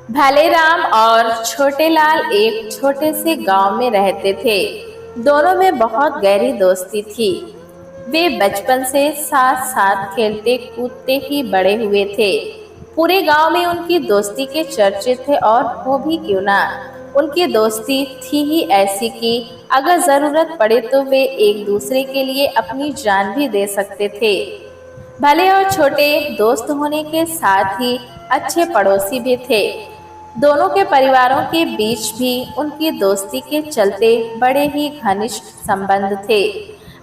भालेराम और छोटे लाल एक छोटे से गांव में रहते थे। दोनों में बहुत गहरी दोस्ती थी। वे बचपन से साथ साथ खेलते कूदते ही बड़े हुए थे। पूरे गांव में उनकी दोस्ती के चर्चे थे और हो भी क्यों ना। उनकी दोस्ती थी ही ऐसी कि अगर जरूरत पड़े तो वे एक दूसरे के लिए अपनी जान भी दे सकते थे। भले और छोटे दोस्त होने के साथ ही अच्छे पड़ोसी भी थे। दोनों के परिवारों के बीच भी उनकी दोस्ती के चलते बड़े ही घनिष्ठ संबंध थे।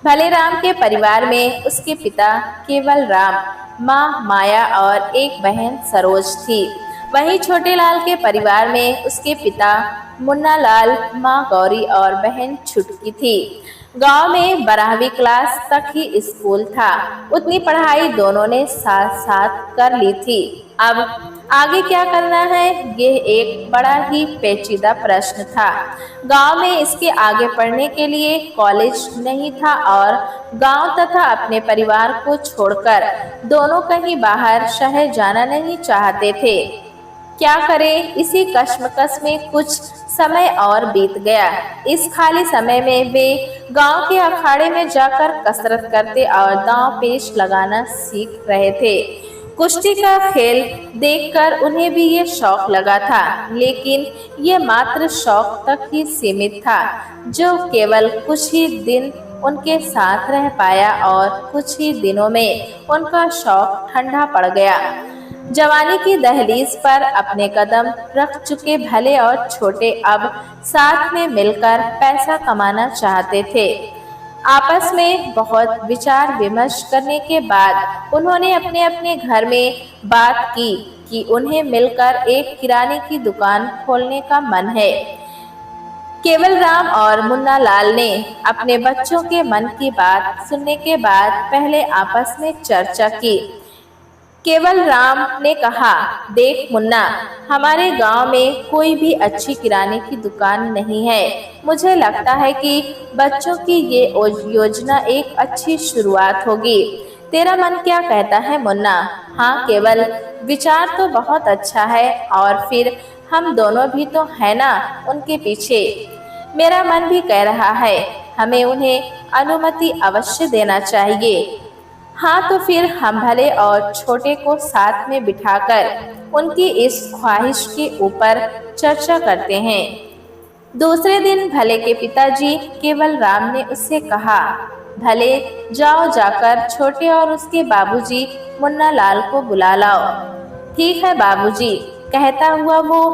भले राम के परिवार में उसके पिता केवल राम, माँ माया और एक बहन सरोज थी। वहीं छोटे लाल के परिवार में उसके पिता मुन्ना लाल, माँ गौरी और बहन छुटकी थी। गांव में 12वीं क्लास तक ही स्कूल था। उतनी पढ़ाई दोनों ने साथ साथ कर ली थी। अब आगे क्या करना है, यह एक बड़ा ही पेचीदा प्रश्न था। गांव में इसके आगे पढ़ने के लिए कॉलेज नहीं था और गांव तथा अपने परिवार को छोड़कर दोनों कहीं बाहर शहर जाना नहीं चाहते थे। क्या करें, इसी कश्मकश में कुछ समय और बीत गया। इस खाली समय में वे गांव के अखाड़े में जाकर कसरत करते और दांव पेच लगाना सीख रहे थे। कुश्ती का खेल देखकर उन्हें भी ये शौक लगा था, लेकिन ये मात्र शौक तक ही सीमित था, जो केवल कुछ ही दिन उनके साथ रह पाया और कुछ ही दिनों में उनका शौक ठंडा पड़ गया। जवानी की दहलीज पर अपने कदम रख चुके भले और छोटे अब साथ में मिलकर पैसा कमाना चाहते थे। आपस में बहुत विचार विमर्श करने के बाद उन्होंने अपने अपने घर में बात की कि उन्हें मिलकर एक किराने की दुकान खोलने का मन है। केवल राम और मुन्ना लाल ने अपने बच्चों के मन की बात सुनने के बाद पहले आपस में चर्चा की। केवल राम ने कहा, देख मुन्ना, हमारे गांव में कोई भी अच्छी किराने की दुकान नहीं है। मुझे लगता है कि बच्चों की ये योजना एक अच्छी शुरुआत होगी। तेरा मन क्या कहता है मुन्ना? हाँ केवल, विचार तो बहुत अच्छा है और फिर हम दोनों भी तो है ना उनके पीछे। मेरा मन भी कह रहा है हमें उन्हें अनुमति अवश्य देना चाहिए। हाँ तो फिर हम भले और छोटे को साथ में बिठाकर उनकी इस ख्वाहिश के ऊपर चर्चा करते हैं। दूसरे दिन भले के पिताजी केवल राम ने उससे कहा, भले जाओ जाकर छोटे और उसके बाबूजी मुन्ना लाल को बुला लाओ। ठीक है बाबूजी, कहता हुआ वो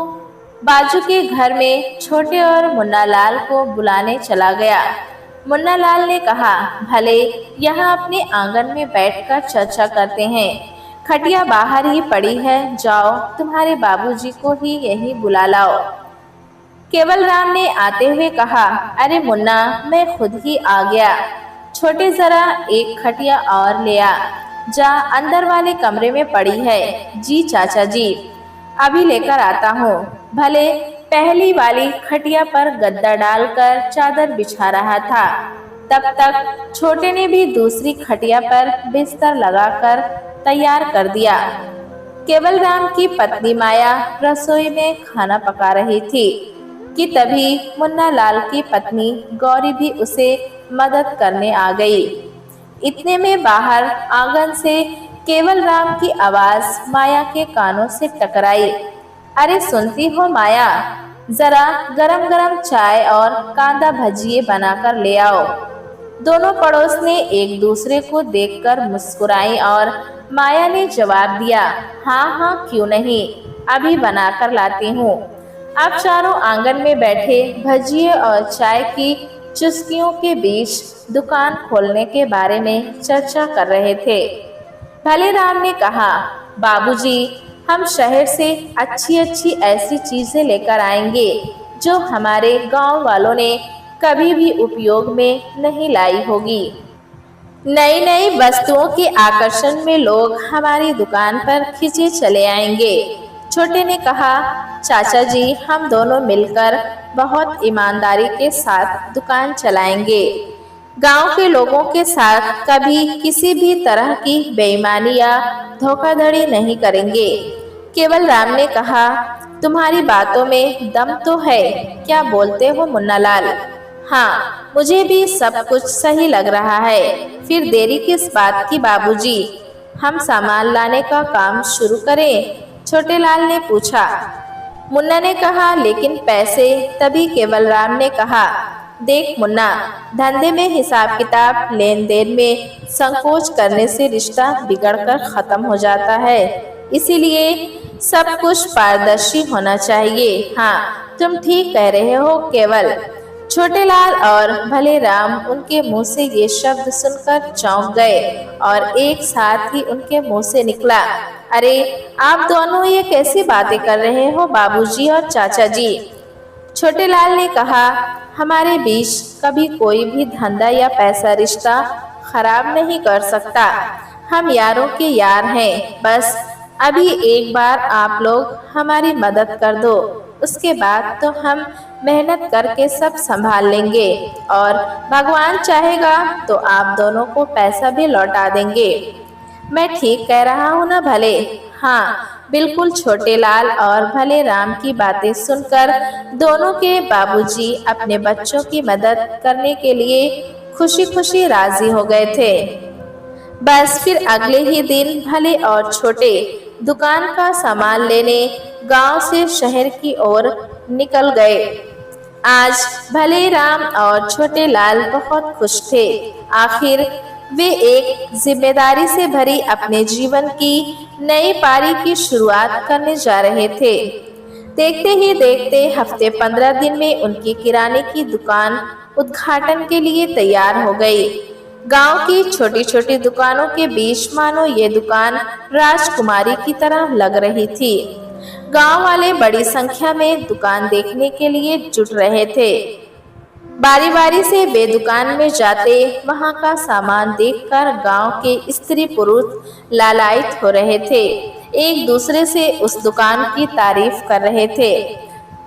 बाजू के घर में छोटे और मुन्ना लाल को बुलाने चला गया। मुन्ना लाल ने कहा, भले यहाँ अपने आंगन में बैठकर चर्चा करते हैं। खटिया बाहर ही पड़ी है, जाओ तुम्हारे बाबूजी को ही यहीं बुला लाओ। केवल राम ने आते हुए कहा, अरे मुन्ना, मैं खुद ही आ गया। छोटे जरा एक खटिया और ले आ, जा अंदर वाले कमरे में पड़ी है। जी चाचा जी, अभी लेकर आता हूँ। भले पहली वाली खटिया पर गद्दा डालकर चादर बिछा रहा था, तब तक छोटे ने भी दूसरी खटिया पर बिस्तर लगाकर तैयार कर दिया। केवल राम की पत्नी माया रसोई में खाना पका रही थी कि तभी मुन्ना लाल की पत्नी गौरी भी उसे मदद करने आ गई। इतने में बाहर आंगन से केवल राम की आवाज माया के कानों से टकराई। अरे सुनती हो माया, जरा गरम गरम चाय और कांदा भजिए बनाकर ले आओ। दोनों पड़ोस ने एक दूसरे को देखकर मुस्कुराई और माया ने जवाब दिया, हाँ हाँ क्यों नहीं, अभी बनाकर लाती हूँ। अब चारों आंगन में बैठे भजिए और चाय की चुस्कियों के बीच दुकान खोलने के बारे में चर्चा कर रहे थे। भले राम ने कहा, बाबूजी, हम शहर से अच्छी अच्छी ऐसी चीजें लेकर आएंगे जो हमारे गांव वालों ने कभी भी उपयोग में नहीं लाई होगी। नई नई वस्तुओं के आकर्षण में लोग हमारी दुकान पर खिंचे चले आएंगे। छोटे ने कहा, चाचा जी, हम दोनों मिलकर बहुत ईमानदारी के साथ दुकान चलाएंगे। गांव के लोगों के साथ कभी किसी भी तरह की बेईमानी या धोखाधड़ी नहीं करेंगे। केवल राम ने कहा, तुम्हारी बातों में दम तो है, क्या बोलते हो मुन्नालाल? हाँ, मुझे भी सब कुछ सही लग रहा है। फिर देरी किस बात की बाबूजी? हम सामान लाने का काम शुरू करें? छोटे लाल ने पूछा। मुन्ना ने कहा, लेकिन पैसे? तभी केवल राम ने कहा, देख मुन्ना, धंधे में हिसाब किताब लेन देन में संकोच करने से रिश्ता बिगड़कर खत्म हो जाता है। इसीलिए सब कुछ पारदर्शी होना चाहिए। हाँ, तुम ठीक कह रहे हो केवल। छोटे लाल और भले राम उनके मुंह से ये शब्द सुनकर चौंक गए और एक साथ ही उनके मुंह से निकला, अरे आप दोनों ये कैसी बातें कर रहे हो बाबूजी और चाचा जी? छोटे लाल ने कहा, हमारे बीच कभी कोई भी धंधा या पैसा रिश्ता खराब नहीं कर सकता। हम यारों के यार हैं। बस अभी एक बार आप लोग हमारी मदद कर दो, उसके बाद तो हम मेहनत करके सब संभाल लेंगे और भगवान चाहेगा तो आप दोनों को पैसा भी लौटा देंगे। मैं ठीक कह रहा हूँ ना भले? हाँ बिल्कुल। छोटे लाल और भले राम की बातें सुनकर दोनों के बाबूजी अपने बच्चों की मदद करने के लिए खुशी खुशी राजी हो गए थे। बस फिर अगले ही दिन भले और छोटे दुकान का सामान लेने गांव से शहर की ओर निकल गए। आज भले राम और छोटे लाल बहुत खुश थे। आखिर वे एक जिम्मेदारी से भरी अपने जीवन की नई पारी की शुरुआत करने जा रहे थे। देखते ही देखते हफ्ते 15 दिन में उनकी किराने की दुकान उद्घाटन के लिए तैयार हो गई। गांव की छोटी छोटी दुकानों के बीच मानो ये दुकान राजकुमारी की तरह लग रही थी। गांव वाले बड़ी संख्या में दुकान देखने के लिए जुट रहे थे। बारी बारी से वे दुकान में जाते, वहां का सामान देखकर गांव के स्त्री पुरुष लालायित हो रहे थे। एक दूसरे से उस दुकान की तारीफ कर रहे थे।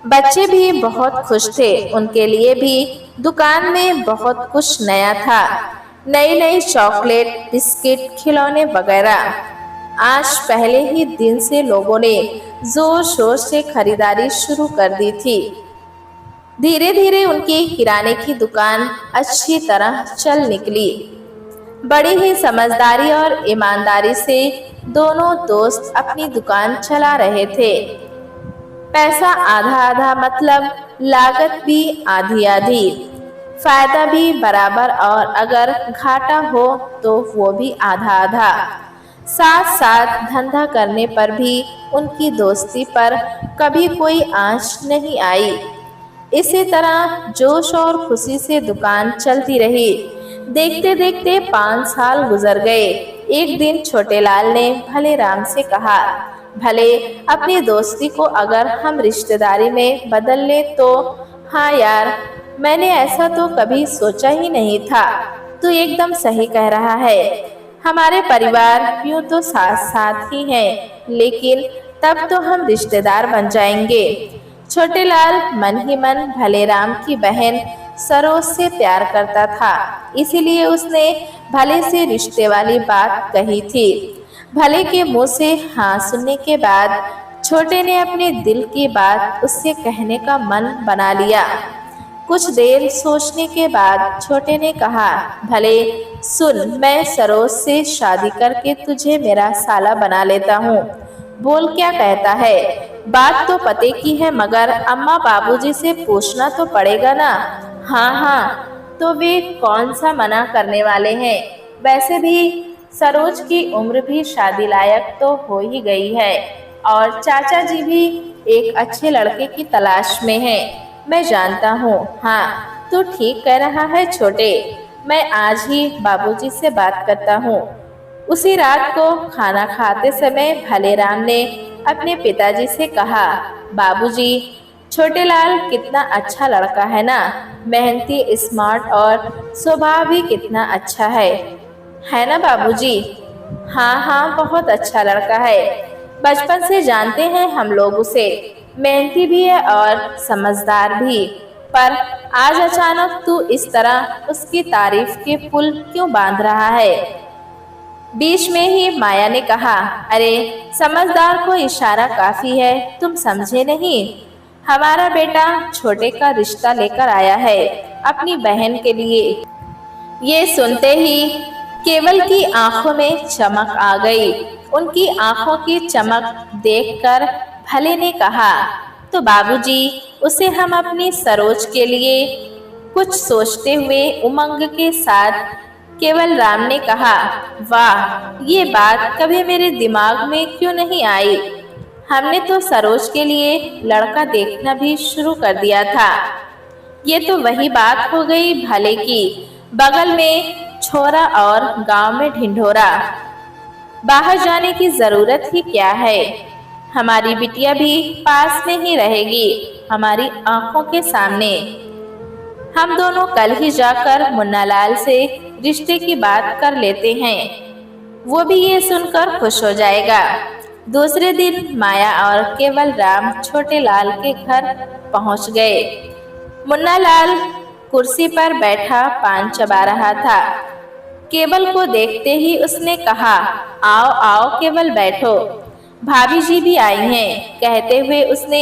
बच्चे भी बहुत खुश थे। उनके लिए भी दुकान में बहुत कुछ नया था। नई नई चॉकलेट, बिस्किट, खिलौने वगैरह। आज पहले ही दिन से लोगों ने जोर शोर से खरीदारी शुरू कर दी थी। धीरे धीरे उनकी किराने की दुकान अच्छी तरह चल निकली। बड़ी ही समझदारी और ईमानदारी से दोनों दोस्त अपनी दुकान चला रहे थे। पैसा आधा आधा, मतलब लागत भी आधी आधी, फायदा भी बराबर और अगर घाटा हो तो वो भी आधा आधा। साथ साथ धंधा करने पर भी उनकी दोस्ती पर कभी कोई आंच नहीं आई। इसी तरह जोश और खुशी से दुकान चलती रही। देखते देखते 5 साल गुजर गए। एक दिन छोटे लाल ने भले राम से कहा, भले अपनी दोस्ती को अगर हम रिश्तेदारी में बदल ले तो? हाँ यार, मैंने ऐसा तो कभी सोचा ही नहीं था। तू एकदम सही कह रहा है। हमारे परिवार यूं तो साथ साथ ही हैं, लेकिन तब तो हम रिश्तेदार बन जाएंगे। छोटे लाल मन ही मन भले राम की बहन सरोज से प्यार करता था, इसीलिए उसने भले से रिश्ते वाली बात कही थी। भले के मुंह से हाँ सुनने के बाद छोटे ने अपने दिल की बात उससे कहने का मन बना लिया। कुछ देर सोचने के बाद छोटे ने कहा, भले सुन, मैं सरोज से शादी करके तुझे मेरा साला बना लेता हूँ। बोल क्या कहता है? बात तो पते की है, मगर अम्मा बाबूजी से पूछना तो पड़ेगा ना। हाँ हाँ, तो वे कौन सा मना करने वाले हैं। वैसे भी सरोज की उम्र भी शादी लायक तो हो ही गई है और चाचा जी भी एक अच्छे लड़के की तलाश में हैं। मैं जानता हूँ। हाँ, तू ठीक कह रहा है छोटे। मैं आज ही बाबूजी से बात करता हूँ। उसी रात को खाना खाते समय भले राम ने अपने पिताजी से कहा, बाबूजी, छोटे लाल कितना अच्छा लड़का है ना, मेहनती, स्मार्ट और स्वभाव भी कितना अच्छा है ना बाबूजी? हाँ हाँ, बहुत अच्छा लड़का है। बचपन से जानते हैं हम लोग उसे। मेहनती भी है और समझदार भी। पर आज अचानक तू इस तरह उसकी तारीफ के पुल क्यों बांध रहा है? बीच में ही माया ने कहा, अरे समझदार को इशारा काफी है, तुम समझे नहीं? हमारा बेटा छोटे का रिश्ता लेकर आया है अपनी बहन के लिए। ये सुनते ही केवल की आंखों में चमक आ गई। उनकी आंखों की चमक देखकर भले ने कहा, तो बाबूजी, उसे हम अपनी सरोज के लिए। कुछ सोचते हुए उमंग के साथ केवल राम ने कहा, वाह, ये बात कभी मेरे दिमाग में क्यों नहीं आई। हमने तो सरोज के लिए लड़का देखना भी शुरू कर दिया था। ये तो वही बात हो गई भले की, बगल में छोरा और गांव में ढिंढोरा। बाहर जाने की जरूरत ही क्या है। हमारी बिटिया भी पास में ही रहेगी, हमारी आंखों के सामने। हम दोनों कल ही जाकर मुन्नालाल से रिश्ते की बात कर लेते हैं, वो भी ये सुनकर खुश हो जाएगा। दूसरे दिन माया और केवल राम छोटे लाल के घर पहुंच गए। मुन्नालाल कुर्सी पर बैठा पान चबा रहा था। केवल को देखते ही उसने कहा, आओ आओ केवल बैठो, भाभी जी भी आई हैं। कहते हुए उसने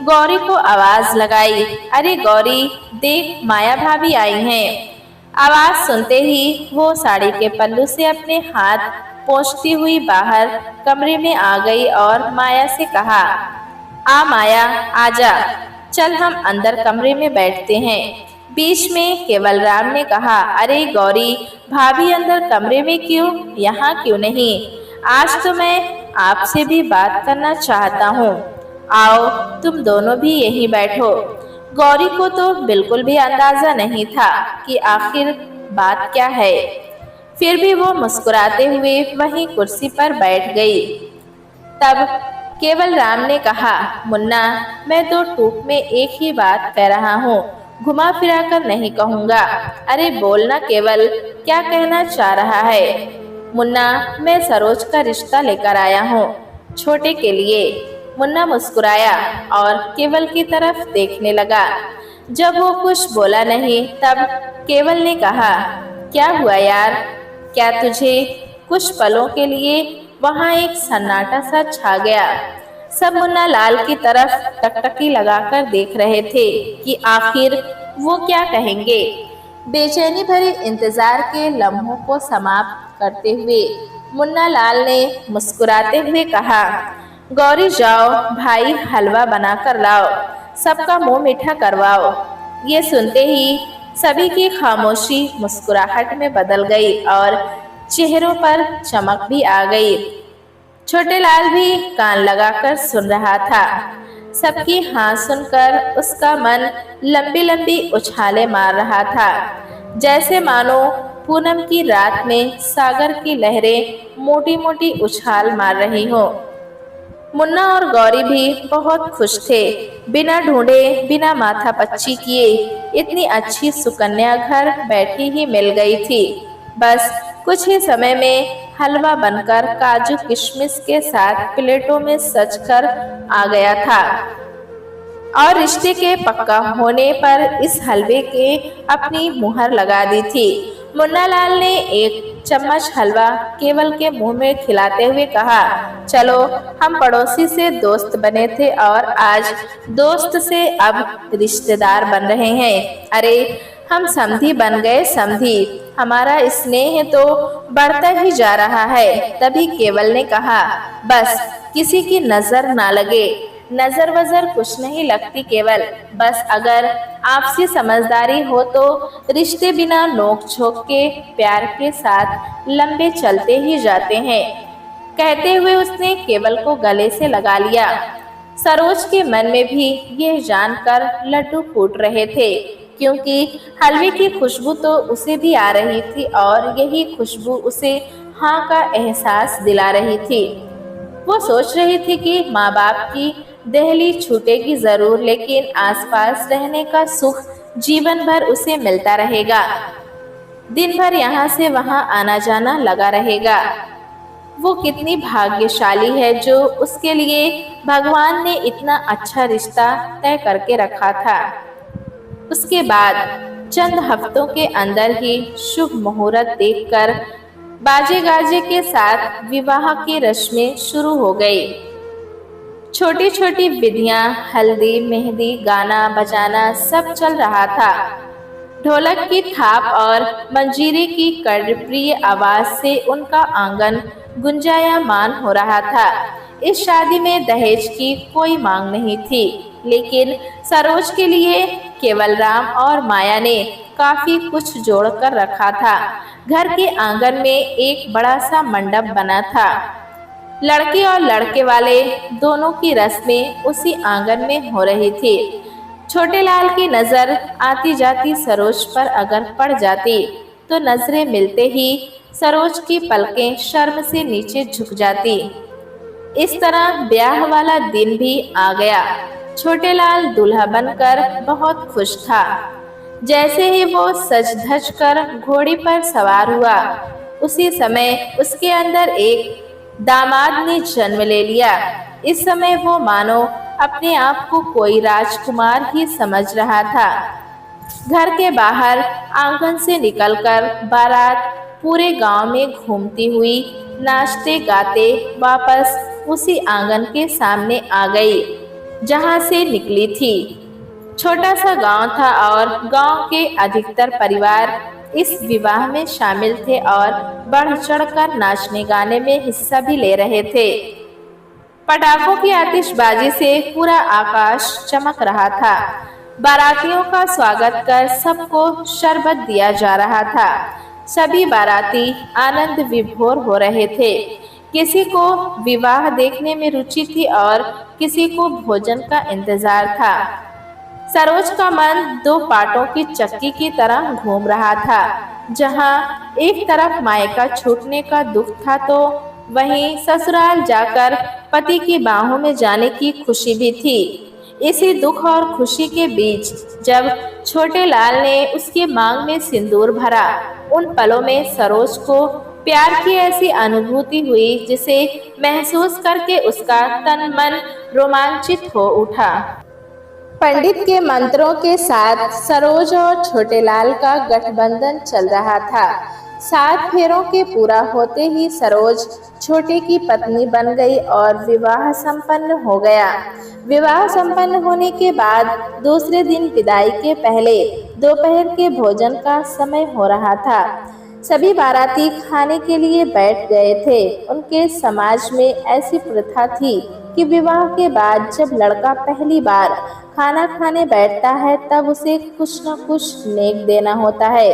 गौरी को आवाज लगाई, अरे गौरी, देख माया भाभी आई हैं। आवाज सुनते ही वो साड़ी के पल्लू से अपने हाथ पोंछती हुई बाहर कमरे में आ गई और माया से कहा, आ माया, आजा, चल हम अंदर कमरे में बैठते हैं। बीच में केवल राम ने कहा, अरे गौरी, भाभी अंदर कमरे में क्यों, यहाँ क्यों नहीं? आज तो मैं आपसे भी बात करना चाहता हूँ। आओ तुम दोनों भी यहीं बैठो। गौरी को तो बिल्कुल भी अंदाजा नहीं था कि आखिर बात क्या है। फिर भी वो मुस्कुराते हुए वहीं कुर्सी पर बैठ गई। तब केवल राम ने कहा, मुन्ना, मैं तो टूक में एक ही बात कह रहा हूँ, घुमा फिरा कर नहीं कहूँगा। अरे बोलना केवल, क्या कहना चाह रहा है? मुन्ना, मैं सरोज का रिश्ता लेकर आया हूँ, छोटे के लिए। मुन्ना मुस्कुराया और केवल की तरफ देखने लगा। जब वो कुछ बोला नहीं तब केवल ने कहा, क्या हुआ यार? क्या तुझे? कुछ पलों के लिए वहाँ एक सन्नाटा सा छा गया। सब मुन्ना लाल की तरफ टकटकी लगाकर देख रहे थे कि आखिर वो क्या कहेंगे। बेचैनी भरे इंतजार के लम्हों को समाप्त करते हुए मुन्ना लाल ने मुस्कुराते हुए कहा, गौरी जाओ, भाई हलवा बनाकर लाओ, सबका मुंह मीठा करवाओ। ये सुनते ही सभी की खामोशी मुस्कुराहट में बदल गई और चेहरों पर चमक भी आ गई। छोटे लाल भी कान लगाकर सुन रहा था। सबकी हाँ सुनकर उसका मन लंबी लंबी उछाले मार रहा था, जैसे मानो पूनम की रात में सागर की लहरें मोटी मोटी उछाल मार रही हो। मुन्ना और गौरी भी बहुत खुश थे। बिना ढूंढे, बिना माथा पच्ची किए इतनी अच्छी सुकन्या घर बैठी ही मिल गई थी। बस कुछ ही समय में हलवा बनकर काजू किशमिश के साथ प्लेटों में सज कर आ गया था और रिश्ते के पक्का होने पर इस हलवे के अपनी मुहर लगा दी थी। मुन्ना लाल ने एक चम्मच हलवा केवल के मुंह में खिलाते हुए कहा, चलो, हम पड़ोसी से दोस्त बने थे और आज दोस्त से अब रिश्तेदार बन रहे हैं। अरे हम समधी बन गए, समधी। हमारा स्नेह तो बढ़ता ही जा रहा है। तभी केवल ने कहा, बस किसी की नजर ना लगे। नजर वजर कुछ नहीं लगती केवल, बस अगर आपसी समझदारी हो तो रिश्ते बिना नोक झोंक के प्यार के साथ लंबे चलते ही जाते हैं। कहते हुए उसने केवल को गले से लगा लिया। सरोज के मन में भी यह जानकर लड्डू फूट रहे थे, क्योंकि हलवे की खुशबू तो उसे भी आ रही थी और यही खुशबू उसे हाँ का एहसास दिला रही थी। वो सोच रही थी कि माँ बाप की दहली छूटेगी जरूर, लेकिन आसपास रहने का सुख जीवन भर उसे मिलता रहेगा। दिन भर यहाँ से वहाँ आना जाना लगा रहेगा। वो कितनी भाग्यशाली है जो उसके लिए भगवान ने इतना अच्छा रिश्ता तय करके रखा था। उसके बाद चंद हफ्तों के अंदर ही शुभ मुहूर्त देखकर बाजे गाजे के साथ विवाह की रस्में शुरू हो गई। छोटी छोटी विधियां, हल्दी, मेहंदी, गाना बजाना सब चल रहा था। ढोलक की थाप और मंजीरे की कर्णप्रिय आवाज से उनका आंगन गुंजायमान हो रहा था। इस शादी में दहेज की कोई मांग नहीं थी, लेकिन सरोज के लिए केवल राम और माया ने काफी कुछ जोड़ कर रखा था। घर के आंगन में एक बड़ा सा मंडप बना था। लड़के और लड़के वाले दोनों की रस्में उसी आंगन में हो रही थी। छोटे लाल की नजर आती जाती सरोज पर अगर पड़ जाती तो नजरें मिलते ही सरोज की पलकें शर्म से नीचे झुक जाती। इस तरह ब्याह वाला दिन भी आ गया। छोटे लाल दूल्हा बनकर बहुत खुश था। जैसे ही वो सज धज कर घोड़ी पर सवार हुआ, उसी समय उसके अंदर एक दामाद ने जन्म ले लिया। इस समय वो मानो अपने आप को कोई राजकुमार ही समझ रहा था। घर के बाहर आंगन से निकलकर बारात पूरे गांव में घूमती हुई नाचते गाते वापस उसी आंगन के सामने आ गई जहां से निकली थी। छोटा सा गांव था और गांव के अधिकतर परिवार इस विवाह में शामिल थे और बढ़ चढ़कर नाचने गाने में हिस्सा भी ले रहे थे। पटाखों की आतिशबाजी से पूरा आकाश चमक रहा था। बारातियों का स्वागत कर सबको शरबत दिया जा रहा था। सभी बाराती आनंद विभोर हो रहे थे। किसी को विवाह देखने में रुचि थी और किसी को भोजन का इंतजार था। सरोज का मन दो पाटों की चक्की की तरह घूम रहा था। जहां एक तरफ मायका छूटने का दुख था, तो वहीं ससुराल जाकर पति की बाहों में जाने की खुशी भी थी। इसी दुख और खुशी के बीच जब छोटे लाल ने उसकी मांग में सिंदूर भरा, उन पलों में सरोज को प्यार की ऐसी अनुभूति हुई जिसे महसूस करके उसका तन मन रोमांचित हो उठा। पंडित के मंत्रों के साथ सरोज और छोटे लाल का गठबंधन चल रहा था। 7 फेरों के पूरा होते ही सरोज छोटे की पत्नी बन गई और विवाह संपन्न हो गया। विवाह संपन्न होने के बाद दूसरे दिन विदाई के पहले दोपहर के भोजन का समय हो रहा था। सभी बाराती खाने के लिए बैठ गए थे। उनके समाज में ऐसी प्रथा थी कि विवाह के बाद जब लड़का पहली बार खाना खाने बैठता है तब उसे कुछ न कुछ नेक देना होता है।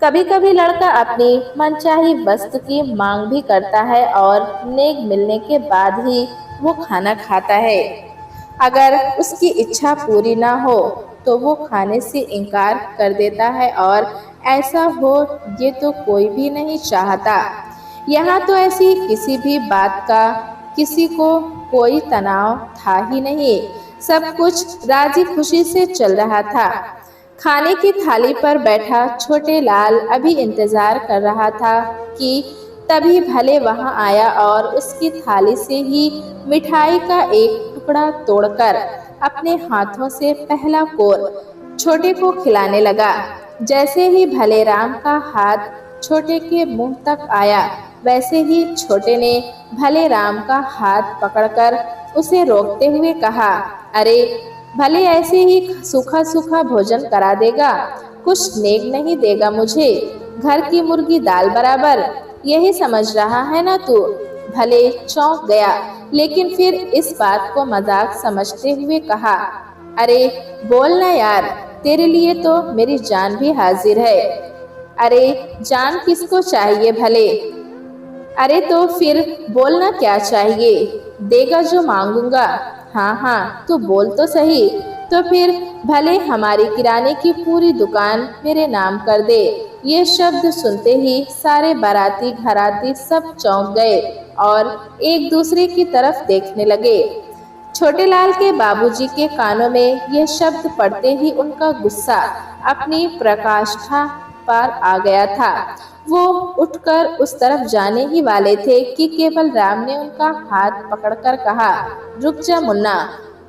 कभी कभी लड़का अपनी मनचाही वस्तु की मांग भी करता है और नेक मिलने के बाद ही वो खाना खाता है। अगर उसकी इच्छा पूरी ना हो तो वो खाने से इनकार कर देता है और ऐसा हो ये तो कोई भी नहीं चाहता। यहाँ तो ऐसी किसी भी बात का किसी को कोई तनाव था ही नहीं। सब कुछ राजी खुशी से चल रहा था। खाने की थाली पर बैठा छोटे लाल अभी इंतजार कर रहा था कि तभी भले वहां आया और उसकी थाली से ही मिठाई का एक टुकड़ा तोड़कर अपने हाथों से पहला कोर छोटे को खिलाने लगा। जैसे ही भले राम का हाथ छोटे के मुंह तक आया, वैसे ही छोटे ने भले राम का हाथ पकड़कर उसे रोकते हुए कहा, अरे भले ऐसे ही सूखा सूखा भोजन करा देगा, कुछ नेक नहीं देगा मुझे, घर की मुर्गी दाल बराबर, यही समझ रहा है ना तू। भले चौंक गया, लेकिन फिर इस बात को मजाक समझते हुए कहा, अरे बोल ना यार, तेरे लिए तो मेरी जान भी हाजिर है। अरे जान किसको चाहिए भले, अरे तो फिर बोलना क्या चाहिए, देगा जो मांगूंगा। हाँ हाँ तू बोल तो सही, तो फिर भले हमारी किराने की पूरी दुकान मेरे नाम कर दे। ये शब्द सुनते ही सारे बाराती घराती सब चौंक गए और एक दूसरे की तरफ देखने लगे। छोटे लाल के बाबूजी के कानों में यह शब्द पड़ते ही उनका गुस्सा अपनी प्रकाष्ठा पार आ गया था। वो उठकर उस तरफ जाने ही वाले थे कि केवल राम ने उनका हाथ पकड़कर कहा, रुक जा मुन्ना,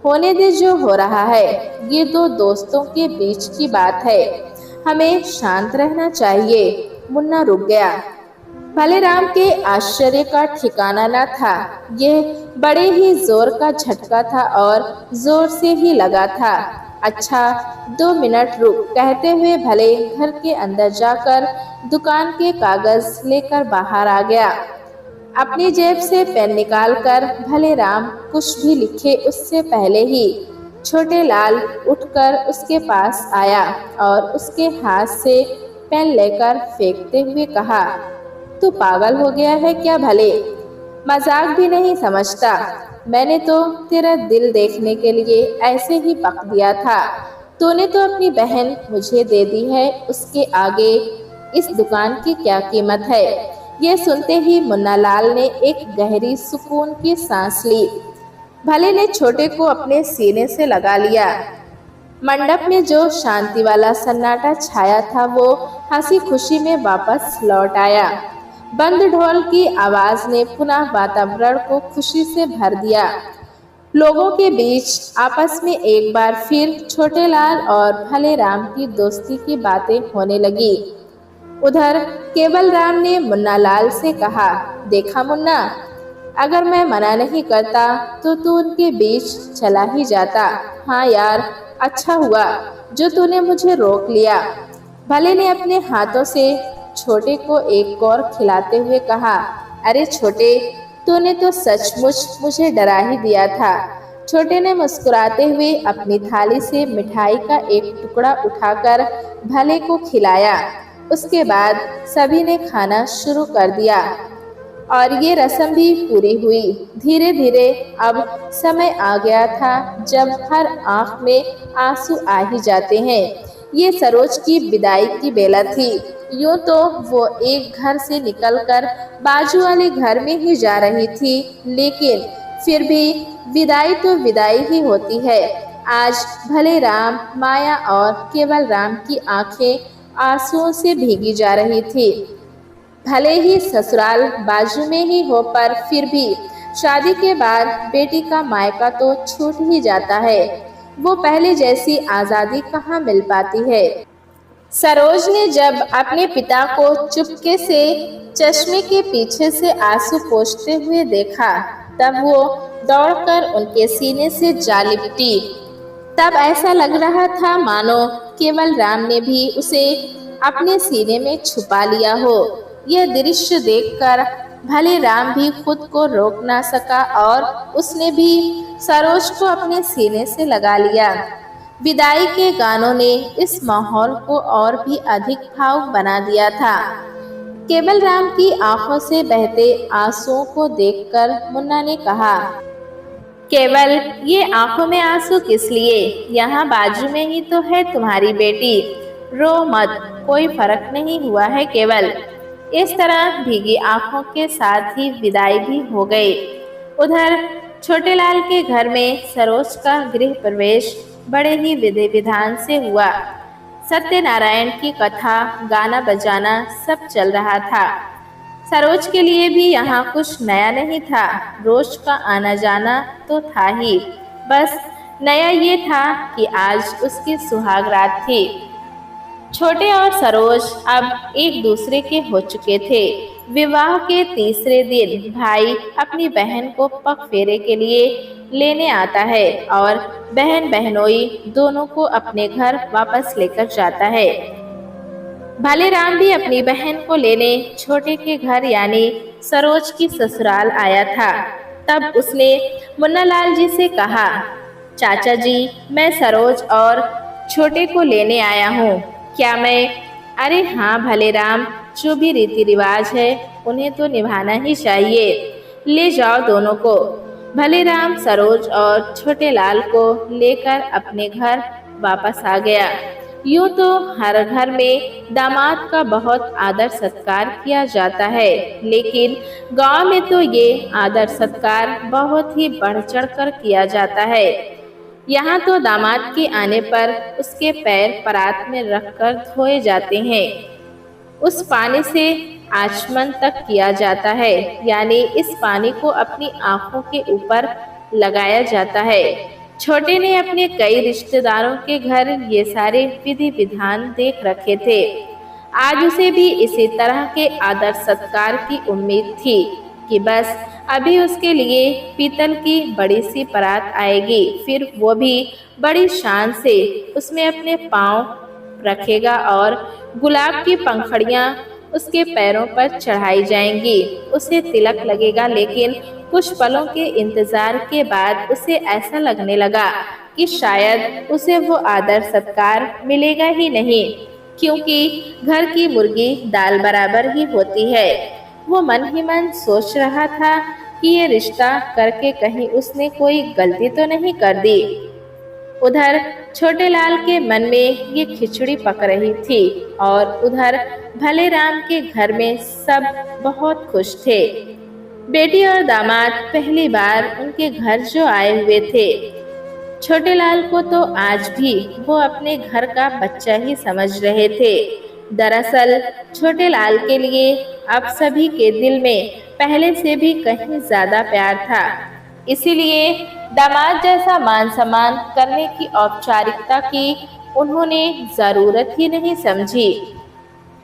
होने दे जो हो रहा है। ये दो दोस्तों के बीच की बात है, हमें शांत रहना चाहिए। मुन्ना रुक गया। भले राम के आश्चर्य का ठिकाना न था। यह बड़े ही जोर का झटका था और जोर से ही लगा था। अच्छा, 2 मिनट रुक, कहते हुए भले घर के अंदर जाकर दुकान के कागज लेकर बाहर आ गया। अपनी जेब से पेन निकालकर भले राम कुछ भी लिखे उससे पहले ही छोटे लाल उठकर उसके पास आया और उसके हाथ से पेन लेकर फेंकते हुए कहा, तू पागल हो गया है क्या भले? मजाक भी नहीं समझता। मैंने तो तेरा दिल देखने के लिए ऐसे ही बक दिया था। तूने तो अपनी बहन मुझे दे दी है, उसके आगे इस दुकान की क्या कीमत है? ये सुनते ही मुन्ना लाल ने एक गहरी सुकून की सांस ली। भले ने छोटे को अपने सीने से लगा लिया। मंडप में जो शांति वाला सन्नाटा छाया था वो हंसी खुशी में वापस लौट आया। बंद ढोल की आवाज ने पुनः वातावरण को खुशी से भर दिया। लोगों के बीच आपस में एक बार फिर छोटे लाल और भले राम की दोस्ती की बातें होने लगी। उधर केवल राम ने मुन्ना लाल से कहा, देखा मुन्ना, अगर मैं मना नहीं करता तो तू उनके बीच चला ही जाता। हाँ यार, अच्छा हुआ जो तूने मुझे रोक लिया। भले ने अपने हाथों से छोटे को एक कौर खिलाते हुए कहा, अरे छोटे, तूने तो सचमुच मुझे डरा ही दिया था। छोटे ने मुस्कुराते हुए अपनी थाली से मिठाई का एक टुकड़ा उठाकर भले को खिलाया। उसके बाद सभी ने खाना शुरू कर दिया और ये रस्म भी पूरी हुई। धीरे धीरे अब समय आ गया था जब हर आंख में आंसू आ ही जाते हैं। ये सरोज की विदाई की बेला थी। यूं तो वो एक घर से निकलकर बाजू वाले घर में ही जा रही थी, लेकिन फिर भी विदाई तो विदाई ही होती है। आज भले राम, माया और केवल राम की आंखें आंसुओं से भीगी जा रही थी। भले ही ससुराल बाजू में ही हो, पर फिर भी शादी के बाद बेटी का मायका तो छूट ही जाता है। वो पहले जैसी आज़ादी कहाँ मिल पाती है। सरोज ने जब अपने पिता को चुपके से चश्मे के पीछे से आंसू पोंछते हुए देखा, तब वो दौड़कर उनके सीने से जा लिपटी। तब ऐसा लग रहा था मानो केवल राम ने भी उसे अपने सीने में छुपा लिया हो। यह दृश्य देखकर भले राम भी खुद को रोक ना सका और उसने भी सरोज को अपने सीने से लगा लिया। विदाई के गानों ने इस माहौल को और भी अधिक भावुक बना दिया था। केवल राम की आंखों से बहते आंसुओं को देखकर मुन्ना ने कहा, केवल, ये आंखों में आंसू किस लिए? यहाँ बाजू में ही तो है तुम्हारी बेटी। रो मत, कोई फर्क नहीं हुआ है केवल। इस तरह भीगी आंखों के साथ ही विदाई भी हो गई। उधर छोटे लाल के घर में सरोज का गृह प्रवेश बड़े ही विधि विधान से हुआ। सत्यनारायण की कथा, गाना बजाना सब चल रहा था। सरोज के लिए भी यहाँ कुछ नया नहीं था। रोज का आना जाना तो था ही, बस नया ये था कि आज उसकी सुहाग रात थी। छोटे और सरोज अब एक दूसरे के हो चुके थे। विवाह के तीसरे दिन भाई अपनी बहन को पग फेरे के लिए लेने आता है और बहन बहनोई दोनों को अपने घर वापस लेकर जाता है। भले राम भी अपनी बहन को लेने छोटे के घर यानी सरोज की ससुराल आया था। तब उसने मुन्ना लाल जी से कहा, चाचा जी, मैं सरोज और छोटे को लेने आया हूँ। क्या मैं? अरे हाँ भले राम, जो भी रीति रिवाज है उन्हें तो निभाना ही चाहिए। ले जाओ दोनों को। भले राम सरोज और छोटे लाल को लेकर अपने घर वापस आ गया। यूं तो हर घर में दामाद का बहुत आदर सत्कार किया जाता है, लेकिन गांव में तो ये आदर सत्कार बहुत ही बढ़ चढ़कर किया जाता है। यहाँ तो दामाद के आने पर उसके पैर परात में रखकर धोए जाते हैं। उस पानी से आचमन तक किया जाता है, यानी इस पानी को अपनी आंखों के ऊपर लगाया जाता है। छोटे ने अपने कई रिश्तेदारों के घर ये सारे विधि विधान देख रखे थे। आज उसे भी इसी तरह के आदर सत्कार की उम्मीद थी कि बस अभी उसके लिए पीतल की बड़ी सी परात आएगी, फिर वो भी बड़ी शान से उसमें अपने पाँव रखेगा और गुलाब की पंखड़ियाँ उसके पैरों पर चढ़ाई जाएंगी। उसे तिलक लगेगा, लेकिन कुछ पलों के इंतजार के बाद उसे ऐसा लगने लगा कि शायद उसे वो आदर सत्कार मिलेगा ही नहीं, क्योंकि घर की मुर्गी दाल बराबर ही होती है। वो मन ही मन सोच रहा था कि ये रिश्ता करके कहीं उसने कोई गलती तो नहीं कर दी। उधर छोटे लाल के मन में ये खिचड़ी पक रही थी और उधर भले राम के घर में सब बहुत खुश थे। बेटी और दामाद पहली बार उनके घर जो आए हुए थे। छोटे लाल को तो आज भी वो अपने घर का बच्चा ही समझ रहे थे। दरअसल छोटे लाल के लिए अब सभी के दिल में पहले से भी कहीं ज्यादा प्यार था। इसीलिए दामाद जैसा मान सम्मान करने की औपचारिकता की उन्होंने जरूरत ही नहीं समझी।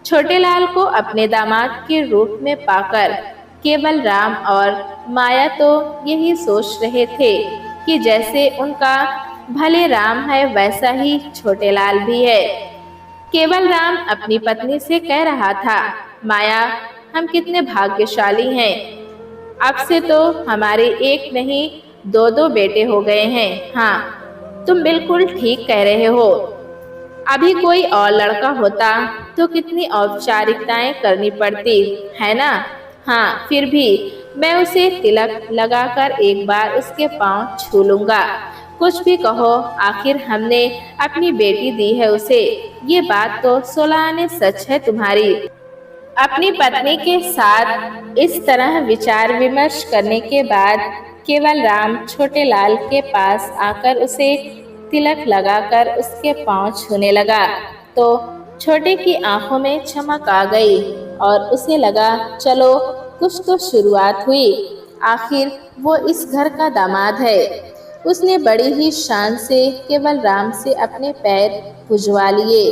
छोटे लाल को अपने दामाद के रूप में पाकर केवल राम और माया तो यही सोच रहे थे कि जैसे उनका भले राम है वैसा ही छोटे लाल भी है। केवल राम अपनी पत्नी से कह रहा था, माया, हम कितने भाग्यशाली हैं। अब से तो हमारे एक नहीं दो दो बेटे हो गए हैं। हाँ, तुम बिल्कुल ठीक कह रहे हो। अभी कोई और लड़का होता तो कितनी औपचारिकताएं करनी पड़ती, है ना। हाँ, फिर भी मैं उसे तिलक लगाकर एक बार उसके पाँव छू लूंगा। कुछ भी कहो, आखिर हमने अपनी बेटी दी है उसे। ये बात तो 16 आने सच है तुम्हारी। अपनी पत्नी के साथ इस तरह विचार विमर्श करने के बाद केवल राम छोटे लाल के पास आकर उसे तिलक लगाकर उसके पाँव छूने लगा तो छोटे की आंखों में चमक आ गई और उसे लगा चलो कुछ तो शुरुआत हुई। आखिर वो इस घर का दामाद है। उसने बड़ी ही शान से केवल राम से अपने पैर पुजवा लिए।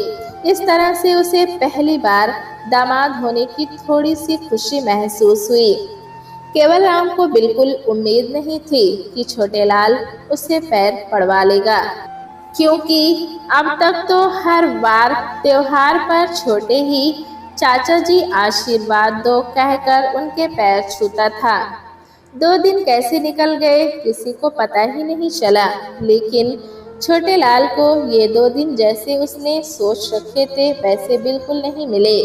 इस तरह से उसे पहली बार दामाद होने की थोड़ी सी खुशी महसूस हुई। केवल राम को बिल्कुल उम्मीद नहीं थी कि छोटे लाल उससे पैर पड़वा लेगा, क्योंकि अब तक तो हर बार त्योहार पर छोटे ही चाचा जी आशीर्वाद दो कहकर उनके पैर छूता था। 2 दिन कैसे निकल गए किसी को पता ही नहीं चला, लेकिन छोटे लाल को ये 2 दिन जैसे उसने सोच रखे थे वैसे बिल्कुल नहीं मिले।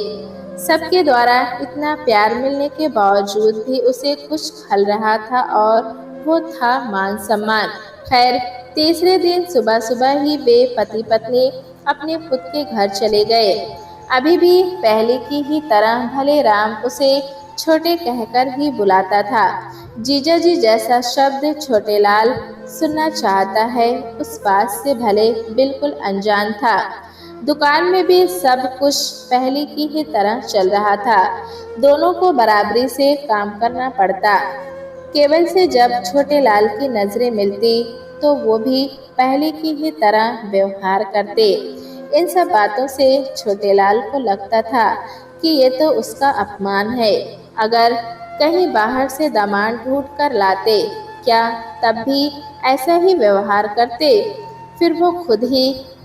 सबके द्वारा इतना प्यार मिलने के बावजूद भी उसे कुछ खल रहा था और वो था मान सम्मान। खैर, तीसरे दिन सुबह सुबह ही वे पति पत्नी अपने खुद के घर चले गए। अभी भी पहले की ही तरह भले राम उसे छोटे कहकर ही बुलाता था। जीजा जी जैसा शब्द छोटे लाल सुनना चाहता है उस बात से भले बिल्कुल अनजान था। दुकान में भी सब कुछ पहले की ही तरह चल रहा था। दोनों को बराबरी से काम करना पड़ता। केवल से जब छोटे लाल की नजरें मिलती तो वो भी पहले की ही तरह व्यवहार करते। इन सब बातों से छोटे लाल को लगता था कि ये तो उसका अपमान है। अगर कहीं बाहर से दामाद ढूंढ कर लाते, क्या तब भी ऐसा ही व्यवहार करते? फिर वो खुद ही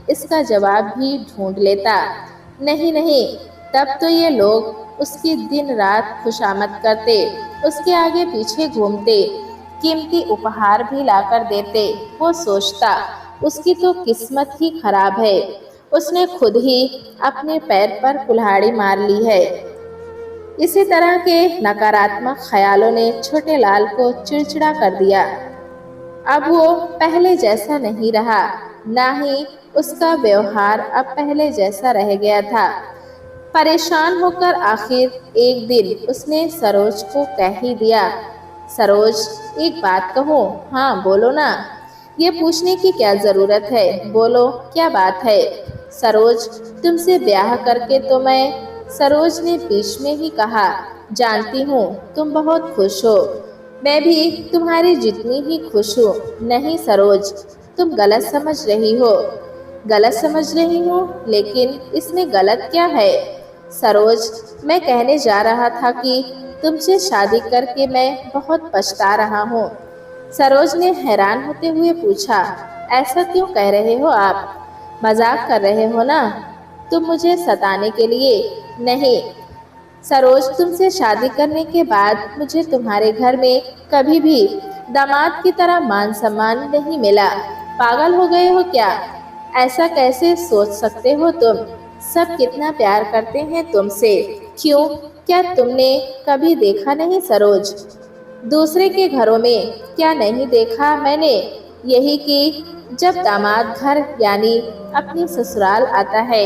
इसका जवाब भी ढूंढ लेता। नहीं नहीं, तब तो ये लोग उसकी दिन रात खुशामद करते, उसके आगे पीछे घूमते, कीमती उपहार भी लाकर देते। वो सोचता उसकी तो किस्मत ही खराब है, उसने खुद ही अपने पैर पर कुल्हाड़ी मार ली है। इसी तरह के नकारात्मक ख्यालों ने छोटे लाल को चिड़चिड़ा कर दिया। अब वो पहले जैसा नहीं रहा, ना ही उसका व्यवहार अब पहले जैसा रह गया था। परेशान होकर आखिर एक दिन उसने सरोज को कह ही दिया, सरोज, एक बात कहूँ? हाँ बोलो ना। ये पूछने की क्या जरूरत है, बोलो क्या बात है। सरोज, तुमसे ब्याह करके तो मैं, सरोज ने बीच में ही कहा, जानती हूँ तुम बहुत खुश हो, मैं भी तुम्हारी जितनी ही खुश हूँ। नहीं सरोज, तुम गलत समझ रही हो। गलत समझ रही हूँ? लेकिन इसमें गलत क्या है? सरोज, मैं कहने जा रहा था कि तुमसे शादी करके मैं बहुत पछता रहा हूँ। सरोज ने हैरान होते हुए पूछा, ऐसा क्यों कह रहे हो आप? मजाक कर रहे हो ना? तुम मुझे सताने के लिए? नहीं सरोज, तुमसे शादी करने के बाद मुझे तुम्हारे घर में कभी भी दामाद की तरह मान सम्मान नहीं मिला। पागल हो गए हो क्या? ऐसा कैसे सोच सकते हो तुम? सब कितना प्यार करते हैं तुमसे। क्यों, क्या तुमने कभी देखा नहीं सरोज? दूसरे के घरों में क्या नहीं देखा मैंने? यही कि जब दामाद घर यानी अपनी ससुराल आता है,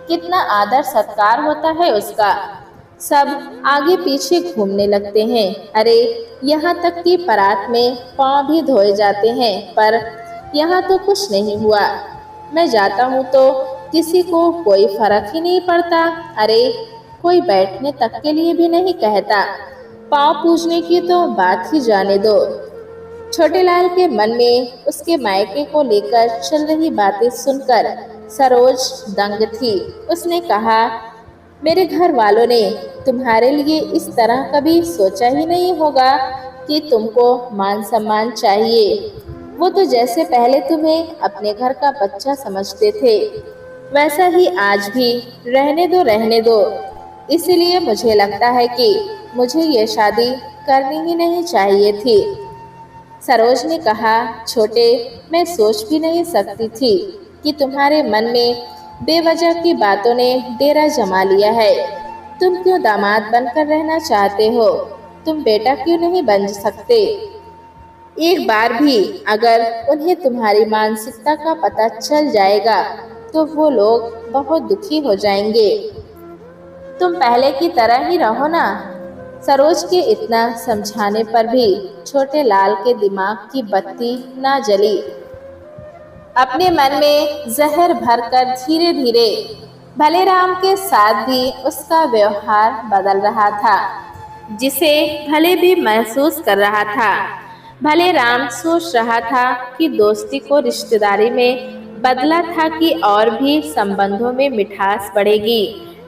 कितना आदर सत्कार होता है उसका। सब आगे पीछे घूमने लगते हैं। अरे, यहाँ तक कि परात में पाँव भी धोए जाते हैं, पर यहाँ तो कुछ नहीं हुआ। मैं जाता हूँ तो किसी को कोई फर्क ही नहीं पड़ता। अरे, कोई बैठने तक के लिए भी नहीं कहता। पाँव पूजने की तो बात ही जाने दो। छोटेलाल के मन में उसके मायके को लेकर चल रही बातें सुनकर सरोज दंग थी। उसने कहा, मेरे घर वालों ने तुम्हारे लिए इस तरह कभी सोचा ही नहीं होगा कि तुमको मान सम्मान चाहिए। वो तो जैसे पहले तुम्हें अपने घर का बच्चा समझते थे, वैसा ही आज भी रहने दो, रहने दो। इसीलिए मुझे लगता है कि मुझे ये शादी करनी ही नहीं चाहिए थी। सरोज ने कहा, छोटे, मैं सोच भी नहीं सकती थी कि तुम्हारे मन में बेवजह की बातों ने डेरा जमा लिया है। तुम क्यों दामाद बनकर रहना चाहते हो? तुम बेटा क्यों नहीं बन सकते? एक बार भी अगर उन्हें तुम्हारी मानसिकता का पता चल जाएगा तो वो लोग बहुत दुखी हो जाएंगे। तुम पहले की तरह ही रहो ना। सरोज के इतना समझाने पर भी छोटे लाल के दिमाग की बत्ती ना जली। अपने मन में जहर भरकर धीरे धीरे भलेराम के साथ भी उसका व्यवहार बदल रहा था, जिसे भले भी महसूस कर रहा था। भलेराम सोच रहा था कि दोस्ती को रिश्तेदारी में बदला था कि और भी संबंधों में मिठास बढ़ेगी,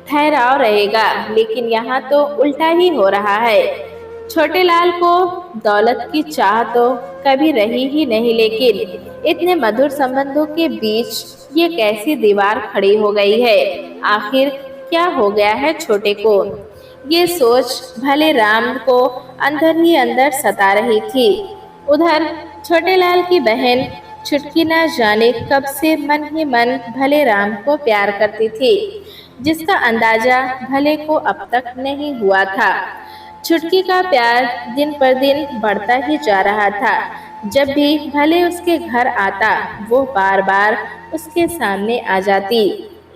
ठहराव रहेगा, लेकिन यहाँ तो उल्टा ही हो रहा है। छोटे लाल को दौलत की चाह तो कभी रही ही नहीं, लेकिन इतने मधुर संबंधों के बीच ये कैसी दीवार खड़ी हो गई है? आखिर क्या हो गया है छोटे को? ये सोच भले राम को अंदर ही अंदर सता रही थी। उधर छोटे लाल की बहन छुटकी न जाने कब से मन ही मन भले राम को प्यार करती थी, जिसका अंदाजा भले को अब तक नहीं हुआ था। छुटकी का प्यार दिन पर दिन बढ़ता ही जा रहा था। जब भी भले उसके घर आता, वो बार बार उसके सामने आ जाती।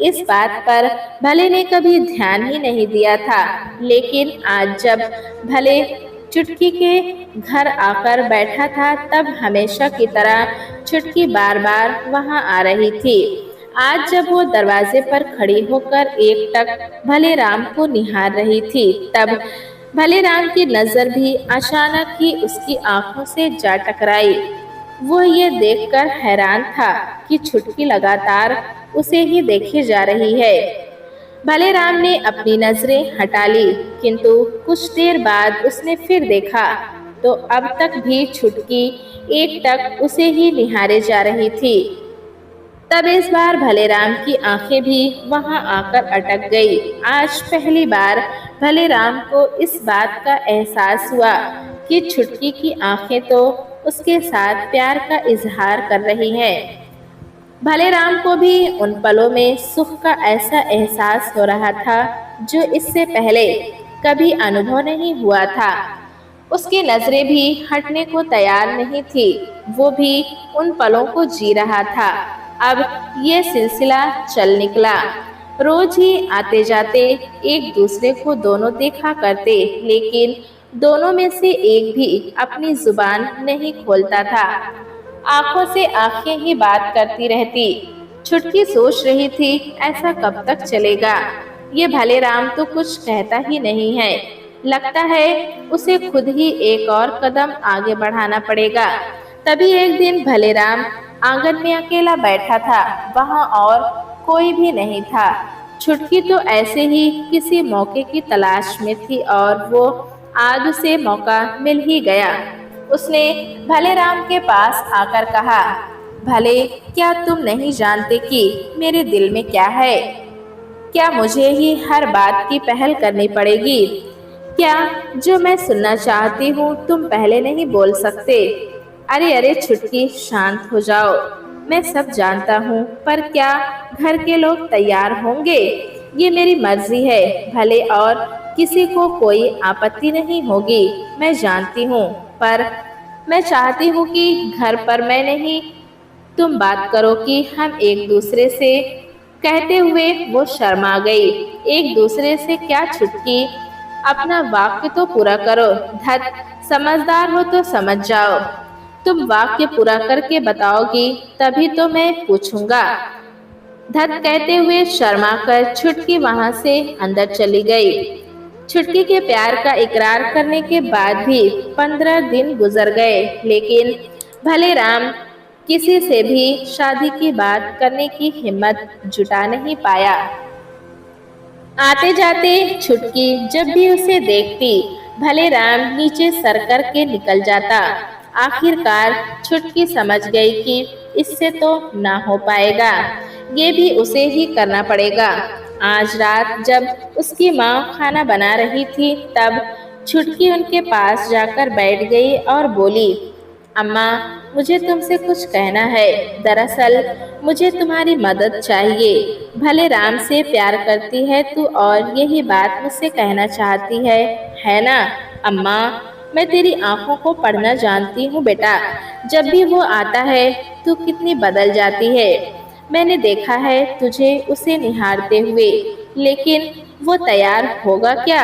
इस बात पर भले ने कभी ध्यान ही नहीं दिया था, लेकिन आज जब भले चुटकी के घर आकर बैठा था, तब हमेशा की तरह चुटकी बार बार वहां आ रही थी। आज जब वो दरवाजे पर खड़ी होकर एकटक भले राम को निहार रही थी, तब भले राम की नजर भी अचानक ही उसकी आंखों से जा टकराई। वो ये देखकर हैरान था कि छुटकी लगातार उसे ही देखे जा रही है। भले राम ने अपनी नजरें हटा ली, किंतु कुछ देर बाद उसने फिर देखा तो अब तक भी छुटकी एकटक उसे ही निहारे जा रही थी। तब इस बार भलेराम की आंखें भी वहां आकर अटक गई। आज पहली बार भलेराम को इस बात का एहसास हुआ कि छुटकी की आंखें तो उसके साथ प्यार का इजहार कर रही हैं। भलेराम को भी उन पलों में सुख का ऐसा एहसास हो रहा था जो इससे पहले कभी अनुभव नहीं हुआ था। उसकी नजरें भी हटने को तैयार नहीं थी। वो भी उन पलों को जी रहा था। अब ये सिलसिला चल निकला। रोज ही आते जाते एक दूसरे को दोनों देखा करते, लेकिन दोनों में से एक भी अपनी जुबान नहीं खोलता था। आंखों से आंखें ही बात करती रहती। छुटकी सोच रही थी, ऐसा कब तक चलेगा? ये भलेराम तो कुछ कहता ही नहीं है। लगता है उसे खुद ही एक और कदम आगे बढ़ाना पड़ेगा। तभी एक दिन भलेराम आंगन में अकेला बैठा था। वहां और कोई भी नहीं था। छुटकी तो ऐसे ही किसी मौके की तलाश में थी और वो आज उसे मौका मिल ही गया। उसने भले राम के पास आकर कहा, भले, क्या तुम नहीं जानते कि मेरे दिल में क्या है? क्या मुझे ही हर बात की पहल करनी पड़ेगी? क्या जो मैं सुनना चाहती हूँ तुम पहले नहीं बोल सकते? अरे अरे छुटकी, शांत हो जाओ। मैं सब जानता हूँ, पर क्या घर के लोग तैयार होंगे? ये मेरी मर्जी है, भले और किसी को कोई आपत्ति नहीं होगी, मैं जानती हूँ। पर मैं चाहती हूँ कि घर पर मैं नहीं, तुम बात करो कि हम एक दूसरे से। कहते हुए वो शर्मा गई। एक दूसरे से क्या छुटकी, अपना वाक्य तो पूरा करो। धत, समझदार हो तो समझ जाओ। तुम वाक्य पूरा करके बताओगी तभी तो मैं पूछूंगा। धत कहते हुए शर्मा कर छुटकी वहां से अंदर चली गई। छुटकी के प्यार का इकरार करने के बाद भी 15 दिन गुजर गए, लेकिन भले राम किसी से भी शादी की बात करने की हिम्मत जुटा नहीं पाया। आते जाते छुटकी जब भी उसे देखती, भले राम नीचे सर करके निकल जाता। आखिरकार छुटकी समझ गई कि इससे तो ना हो पाएगा, ये भी उसे ही करना पड़ेगा। आज रात जब उसकी माँ खाना बना रही थी, तब छुटकी उनके पास जाकर बैठ गई और बोली, अम्मा, मुझे तुमसे कुछ कहना है। दरअसल मुझे तुम्हारी मदद चाहिए। भले राम से प्यार करती है तू और यही बात मुझसे कहना चाहती है ना? अम्मा, मैं तेरी आंखों को पढ़ना जानती हूँ बेटा। जब भी वो आता है तू कितनी बदल जाती है। मैंने देखा है तुझे उसे निहारते हुए, लेकिन वो तैयार होगा क्या?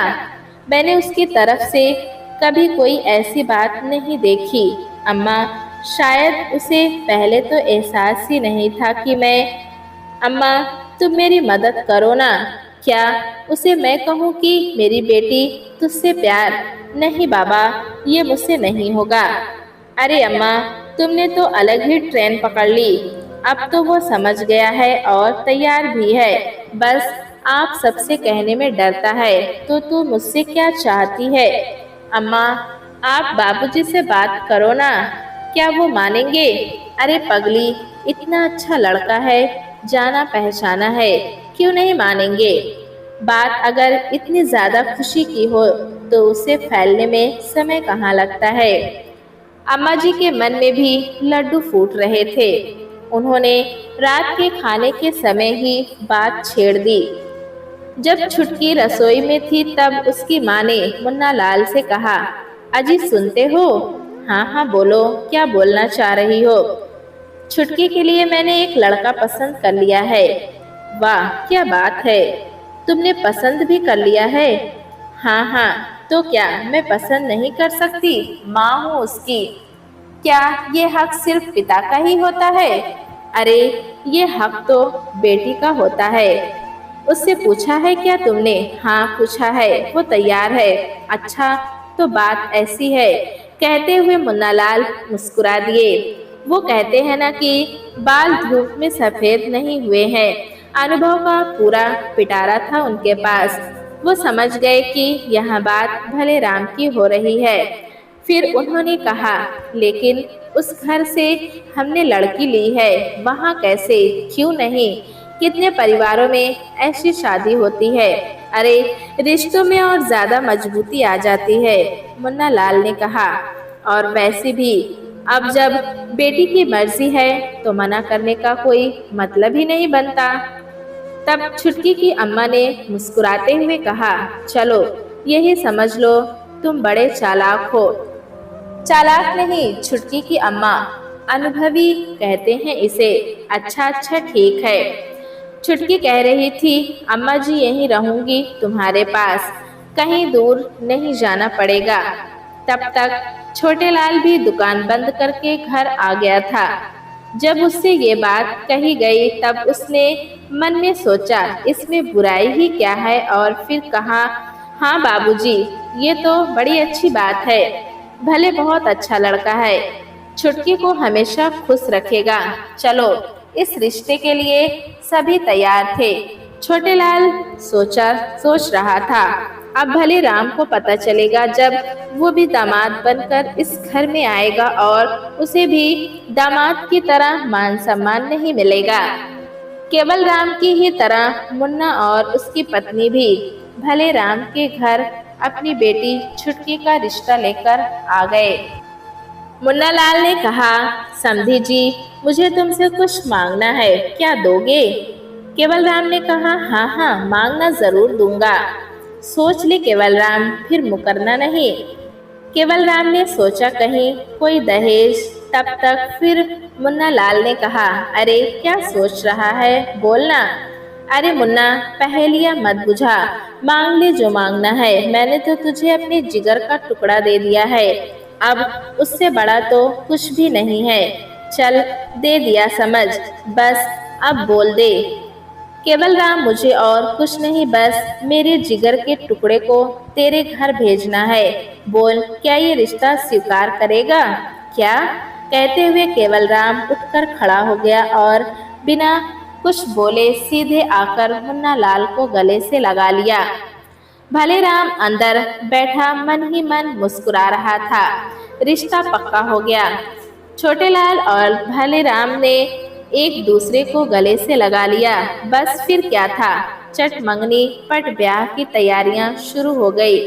मैंने उसकी तरफ से कभी कोई ऐसी बात नहीं देखी। अम्मा, शायद उसे पहले तो एहसास ही नहीं था कि मैं। अम्मा, तुम मेरी मदद करो ना। क्या उसे मैं कहूँ कि मेरी बेटी तुझसे प्यार? नहीं बाबा, ये मुझसे नहीं होगा। अरे अम्मा, तुमने तो अलग ही ट्रेन पकड़ ली। अब तो वो समझ गया है और तैयार भी है। बस आप सबसे कहने में डरता है। तो तू मुझसे क्या चाहती है? अम्मा, आप बाबूजी से बात करो ना। क्या वो मानेंगे? अरे पगली, इतना अच्छा लड़का है, जाना पहचाना है, क्यों नहीं मानेंगे? बात अगर इतनी ज्यादा खुशी की हो तो उसे फैलने में समय कहाँ लगता है। अम्मा जी के मन में भी लड्डू फूट रहे थे। उन्होंने रात के खाने के समय ही बात छेड़ दी। जब छुटकी रसोई में थी तब उसकी माँ ने मुन्ना लाल से कहा, अजी सुनते हो? हाँ हाँ बोलो, क्या बोलना चाह रही हो? छुटकी के लिए मैंने एक लड़का पसंद कर लिया है। वाह, क्या बात है, तुमने पसंद भी कर लिया है? हाँ हाँ, तो क्या मैं पसंद नहीं कर सकती? माँ हूँ उसकी। क्या ये हक सिर्फ पिता का ही होता है? अरे, ये हक तो बेटी का होता है। उससे पूछा है क्या तुमने? हाँ पूछा है, वो तैयार है। अच्छा, तो बात ऐसी है। कहते हुए मुन्नालाल मुस्कुरा दिए। वो कहते हैं ना कि बाल धूप में सफेद नहीं हुए हैं। अनुभव का पूरा पिटारा था उनके पास। वो समझ गए कि यह बात भले राम की हो रही है। फिर उन्होंने कहा, लेकिन उस घर से हमने लड़की ली है, वहाँ कैसे? क्यों नहीं? कितने परिवारों में ऐसी शादी होती है। अरे, रिश्तों में और ज्यादा मजबूती आ जाती है, मुन्ना लाल ने कहा। और वैसे भी अब जब बेटी की मर्जी है तो मना करने का कोई मतलब ही नहीं बनता। तब छुटकी की अम्मा ने मुस्कुराते हुए कहा, चलो यही समझ लो, तुम बड़े चालाक हो। चालाक नहीं, छुटकी की अम्मा, अनुभवी कहते हैं इसे। अच्छा अच्छा ठीक है। छुटकी कह रही थी, अम्मा जी यहीं रहूंगी तुम्हारे पास, कहीं दूर नहीं जाना पड़ेगा। तब तक छोटे लाल भी दुकान बंद करके घर आ गया था। जब उससे ये बात कही गई तब उसने मन में सोचा, इसमें बुराई ही क्या है, और फिर कहा, हाँ बाबूजी, ये तो बड़ी अच्छी बात है। भले बहुत अच्छा लड़का है, छुटकी को हमेशा खुश रखेगा। चलो, इस रिश्ते के लिए सभी तैयार थे। छोटेलाल सोच रहा था, अब भले राम को पता चलेगा जब वो भी दामाद बनकर इस घर में आएगा और उसे भी दामाद की तरह मान सम्मान नहीं मिलेगा। केवल राम की ही तरह मुन्ना और उसकी पत्नी भी भले राम के घर अपनी बेटी छुटकी का रिश्ता लेकर आ गए। मुन्ना लाल ने कहा, समधी जी, मुझे तुमसे कुछ मांगना है, क्या दोगे? केवल राम ने कहा, हाँ हाँ, मांगना जरूर दूंगा। सोच ले केवल राम, फिर मुकरना नहीं। केवल राम ने सोचा कहीं कोई दहेज, तब तक फिर मुन्ना लाल ने कहा, अरे क्या सोच रहा है, बोलना। अरे मुन्ना, पहेलियां मत बुझा, मांग ले जो मांगना है, मैंने तो तुझे अपने जिगर का टुकड़ा दे दिया है, अब उससे बड़ा तो कुछ भी नहीं है। चल, दे दिया समझ, बस अब बोल दे। केवल राम, मुझे और कुछ नहीं, बस मेरे जिगर के टुकड़े को तेरे घर भेजना है। बोल, क्या ये रिश्ता स्वीकार करेगा? क्या? कहते हुए केवल राम उठकर खड़ा हो गया और बिना कुछ बोले सीधे आकर मुन्ना लाल को गले से लगा लिया। भले राम अंदर बैठा मन ही मन मुस्कुरा रहा था। रिश्ता पक्का हो गया। छोटेलाल और भले राम ने एक दूसरे को गले से लगा लिया। बस फिर क्या था, चट मंगनी पट ब्याह की तैयारियां शुरू हो गई।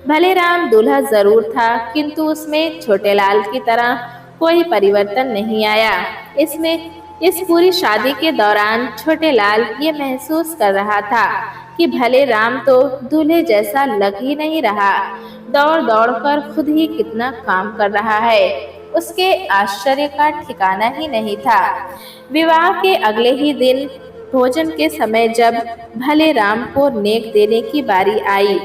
भले राम दूल्हा जरूर था, किंतु उसमें छोटेलाल की तरह कोई परिवर्तन नहीं आया। इसमें इस पूरी शादी के दौरान छोटेलाल ये महसूस कर रहा था कि भले राम तो दूल्हे जैसा लग ही नहीं रहा, दौड़ दौड़ कर खुद ही कितना काम कर रहा है, उसके आश्चर्य का ठिकाना ही नहीं था। विवाह के अगले ही दिन भोजन के समय जब भले राम को नेक देने की बारी आई,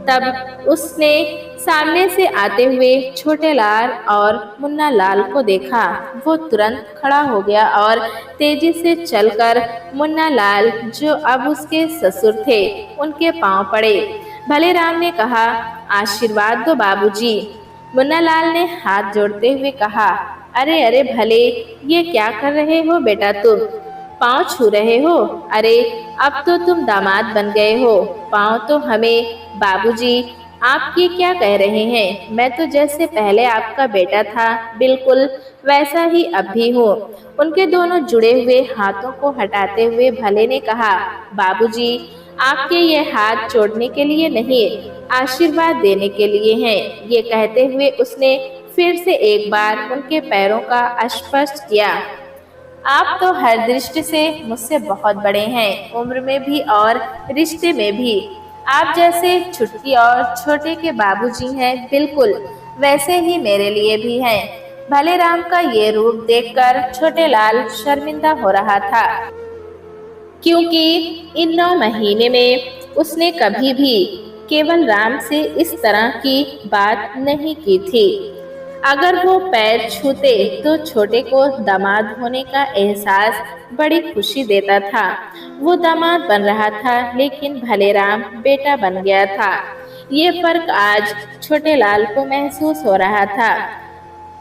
तब उसने सामने से आते हुए छोटेलाल और मुन्ना लाल को देखा। वो तुरंत खड़ा हो गया और तेजी से चलकर मुन्ना लाल, जो अब उसके ससुर थे, उनके पांव पड़े। भले राम ने कहा, आशीर्वाद दो बाबूजी। मुन्ना लाल ने हाथ जोड़ते हुए कहा, अरे अरे भले, ये क्या कर रहे हो बेटा तुम? पाँव छू रहे हो? अरे अब तो तुम दामाद बन गए हो, पाँव तो हमें। बाबूजी, आप ये क्या कह रहे हैं? मैं तो जैसे पहले आपका बेटा था, बिल्कुल वैसा ही अब भी हूँ। उनके दोनों जुड़े हुए हाथों को हटाते हुए भले ने कहा, बाबूजी, आपके ये हाथ जोड़ने के लिए नहीं, आशीर्वाद देने के लिए हैं। ये कहते हुए उसने फिर से एक बार उनके पैरों का स्पर्श किया। आप तो हर दृष्टि से मुझसे बहुत बड़े हैं, उम्र में भी और रिश्ते में भी। आप जैसे छुटकी और छोटे के बाबूजी हैं, बिल्कुल वैसे ही मेरे लिए भी हैं। भले राम का ये रूप देखकर छोटेलाल शर्मिंदा हो रहा था, क्योंकि इन 9 महीने में उसने कभी भी केवल राम से इस तरह की बात नहीं की थी। अगर वो पैर छूते तो छोटे को दामाद होने का एहसास बड़ी खुशी देता था। वो दामाद बन रहा था, लेकिन भले राम बेटा बन गया था। ये फर्क आज छोटेलाल को महसूस हो रहा था।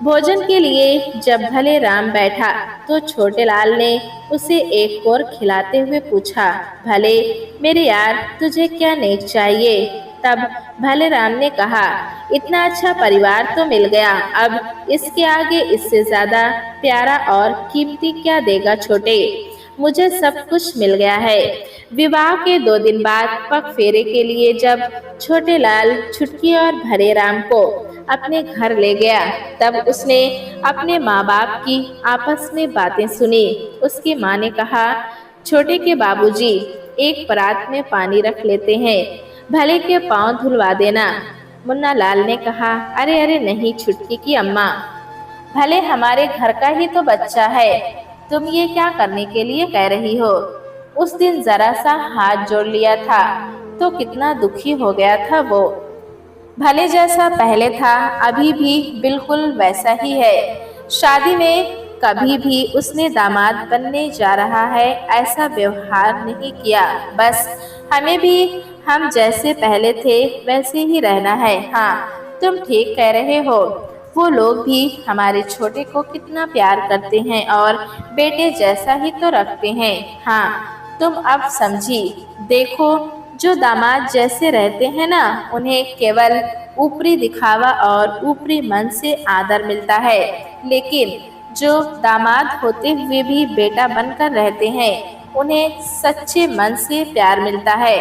भोजन के लिए जब भले राम बैठा तो छोटेलाल ने उसे एक कोर खिलाते हुए पूछा, भले मेरे यार, तुझे क्या नेक चाहिए? तब भले राम ने कहा, इतना अच्छा परिवार तो मिल गया, अब इसके आगे इससे ज्यादा प्यारा और कीमती क्या देगा छोटे? मुझे सब कुछ मिल गया है। विवाह के 2 दिन बाद पग फेरे के लिए जब छोटेलाल छुटकी और भले राम को अपने घर ले गया, तब उसने अपने माँ बाप की आपस में बातें सुनी। उसकी माँ ने कहा, छोटे के बाबूजी, एक परात में पानी रख लेते हैं, भले के पांव धुलवा देना। मुन्ना लाल ने कहा, अरे अरे नहीं छुटकी की अम्मा, भले हमारे घर का ही तो बच्चा है, तुम ये क्या करने के लिए कह रही हो? उस दिन जरा सा हाथ जोड़ लिया था तो कितना दुखी हो गया था वो। भले जैसा पहले था अभी भी बिल्कुल वैसा ही है। शादी में कभी भी उसने दामाद बनने जा रहा है ऐसा व्यवहार नहीं किया। बस हमें भी हम जैसे पहले थे वैसे ही रहना है। हाँ, तुम ठीक कह रहे हो। वो लोग भी हमारे छोटे को कितना प्यार करते हैं और बेटे जैसा ही तो रखते हैं। हाँ, तुम अब समझी। देखो, जो दामाद जैसे रहते हैं ना, उन्हें केवल ऊपरी दिखावा और ऊपरी मन से आदर मिलता है, लेकिन जो दामाद होते हुए भी बेटा बनकर रहते हैं, उन्हें सच्चे मन से प्यार मिलता है।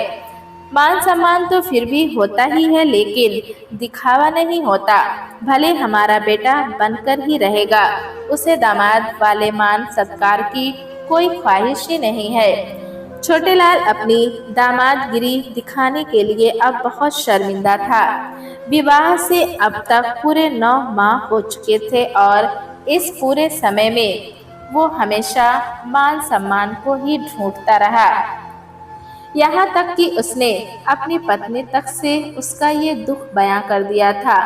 मान सम्मान तो फिर भी होता ही है, लेकिन दिखावा नहीं होता। भले हमारा बेटा बनकर ही रहेगा, उसे दामाद वाले मान सत्कार की कोई ख्वाहिश ही नहीं है। छोटेलाल अपनी दामादगिरी दिखाने के लिए अब बहुत शर्मिंदा था। विवाह से अब तक पूरे 9 माह हो चुके थे और इस पूरे समय में वो हमेशा मान सम्मान को ही ढूंढता रहा। यहाँ तक कि उसने अपनी पत्नी तक से उसका ये दुख बयां कर दिया था।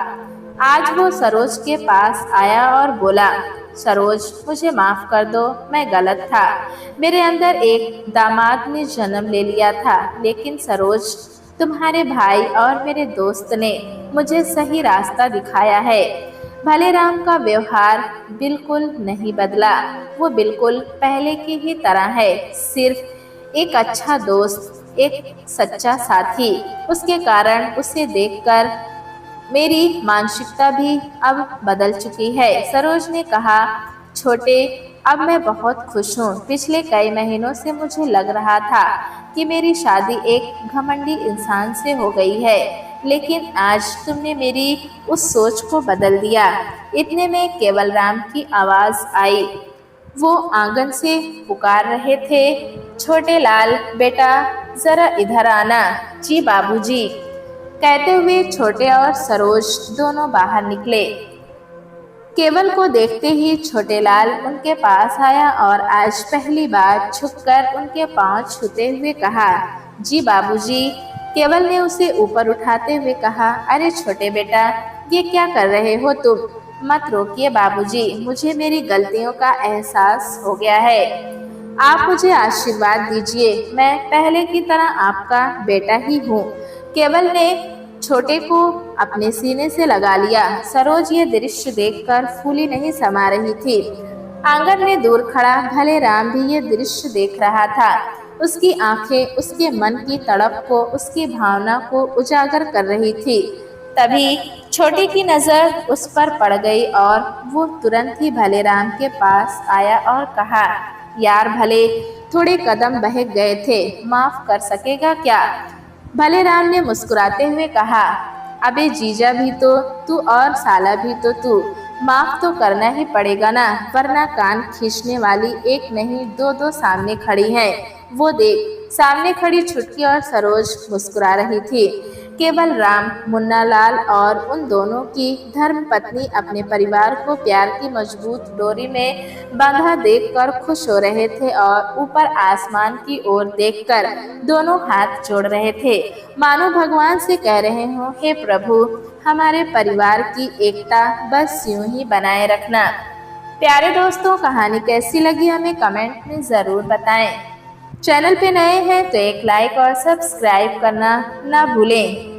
आज वो सरोज के पास आया और बोला, सरोज, मुझे माफ कर दो, मैं गलत था। मेरे अंदर एक दामाद ने जन्म ले लिया था, लेकिन सरोज, तुम्हारे भाई और मेरे दोस्त ने मुझे सही रास्ता दिखाया है। भले राम का व्यवहार बिल्कुल नहीं बदला, वो बिल्कुल पहले की ही तरह है, सिर्फ एक अच्छा दोस्त, एक सच्चा साथी। उसके कारण उसे देखकर मेरी मानसिकता भी अब बदल चुकी है। सरोज ने कहा, छोटे, अब मैं बहुत खुश हूँ। पिछले कई महीनों से मुझे लग रहा था कि मेरी शादी एक घमंडी इंसान से हो गई है, लेकिन आज तुमने मेरी उस सोच को बदल दिया। इतने में केवलराम की आवाज़ आई। वो आंगन से पुकार रहे थे, छोटेलाल बेटा, जरा इधर आना। जी बाबूजी, कहते हुए छोटे और सरोज दोनों बाहर निकले। केवल को देखते ही छोटेलाल उनके पास आया और आज पहली बार झुककर उनके पांव छूते हुए कहा, जी बाबूजी। केवल ने उसे ऊपर उठाते हुए कहा, अरे छोटे बेटा, ये क्या कर रहे हो तुम? मत रोकिए बाबूजी, मुझे मेरी गलतियों का एहसास हो गया है। आप मुझे आशीर्वाद दीजिए, मैं पहले की तरह आपका बेटा ही हूँ। केवल ने छोटे को अपने सीने से लगा लिया। सरोज ये दृश्य देखकर फूली नहीं समा रही थी। आंगन में दूर खड़ा भले राम भी ये दृश्य देख रहा था। उसकी आंखें उसके मन की तड़प को, उसकी भावना को उजागर कर रही थी। तभी छोटे की नजर उस पर पड़ गई और वो तुरंत ही भले राम के पास आया और कहा, यार भले, थोड़े कदम बहक गए थे, माफ कर सकेगा क्या? भले राम ने मुस्कुराते हुए कहा, अबे जीजा भी तो तू और साला भी तो तू, माफ तो करना ही पड़ेगा ना, वरना कान खींचने वाली एक नहीं दो दो सामने खड़ी हैं। वो देख, सामने खड़ी छुटकी और सरोज मुस्कुरा रही थी। केवल राम, मुन्नालाल और उन दोनों की धर्मपत्नी अपने परिवार को प्यार की मजबूत डोरी में बांधा देखकर खुश हो रहे थे और ऊपर आसमान की ओर देखकर दोनों हाथ जोड़ रहे थे, मानो भगवान से कह रहे हों, हे प्रभु, हमारे परिवार की एकता बस यूं ही बनाए रखना। प्यारे दोस्तों, कहानी कैसी लगी हमें कमेंट में ज़रूर बताएं। चैनल पे नए हैं तो एक लाइक और सब्सक्राइब करना ना भूलें।